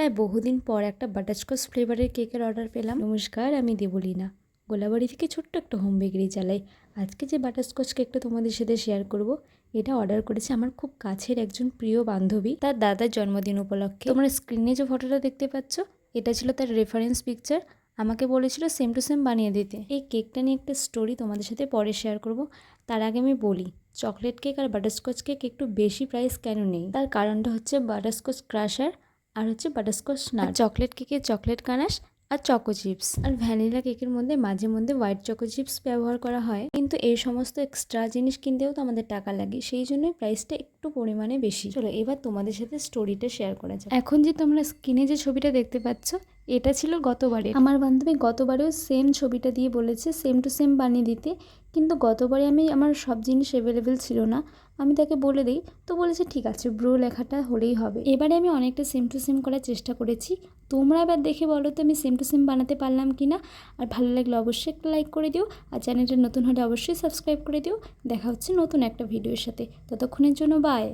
প্রায় বহুদিন পর একটা বাটারস্কচ ফ্লেভারের কেকের অর্ডার পেলাম। নমস্কার, আমি দেবলীনা, গোলাবাড়ি থেকে ছোট্ট একটা হোম বেকারি চালাই। আজকে যে বাটারস্কচ কেকটা তোমাদের সাথে শেয়ার করব, এটা অর্ডার করেছে আমার খুব কাছের একজন প্রিয় বান্ধবী তার দাদার জন্মদিন উপলক্ষে। তোমরা স্ক্রিনে যে ফটোটা দেখতে পাচ্ছ, এটা ছিল তার রেফারেন্স পিকচার। আমাকে বলেছিল সেম টু সেম বানিয়ে দিতে। এই কেকটা নিয়ে একটা স্টোরি তোমাদের সাথে পরে শেয়ার করব। তার আগে আমি বলি, চকলেট কেক আর বাটারস্কচ কেক একটু বেশি প্রাইস কেন নেই, তার কারণটা হচ্ছে বাটারস্কচ ক্রাশার আর হচ্ছে বাটারস্কচ নাট, চকলেট কেকে চকলেট কানাশ আর চকো চিপস, আর ভ্যানিলা কেকের মধ্যে মাঝে মধ্যে হোয়াইট চকো চিপস ব্যবহার করা হয়। কিন্তু এই সমস্ত এক্সট্রা জিনিস কিনতেও তো আমাদের টাকা লাগে, সেই জন্যই প্রাইসটা একটু পরিমাণে বেশি। চলো এবার তোমাদের সাথে স্টোরিটা শেয়ার করা যাক। এখন যে তোমরা স্ক্রিনে যে ছবিটা দেখতে পাচ্ছ, এটা ছিল গতবারে। আমার বান্ধবী গতবারেও সেম ছবিটা দিয়ে বলেছে সেম টু সেম বানিয়ে দিতে, কিন্তু গতবারে আমার সব জিনিস অ্যাভেলেবেল ছিল না। আমি তাকে বলে দিই, তো বলেছে ঠিক আছে, ব্রো লেখাটা হলেই হবে। এবারে আমি অনেকটা সেম টু সেম করার চেষ্টা করেছি। তোমরা এবার দেখে বলো তো আমি সেম টু সেম বানাতে পারলাম কি না। আর ভালো লাগলে অবশ্যই একটা লাইক করে দিও, আর চ্যানেলটা নতুন হলে অবশ্যই সাবস্ক্রাইব করে দিও। দেখা হচ্ছে নতুন একটা ভিডিওর সাথে, ততক্ষণের জন্য বাই।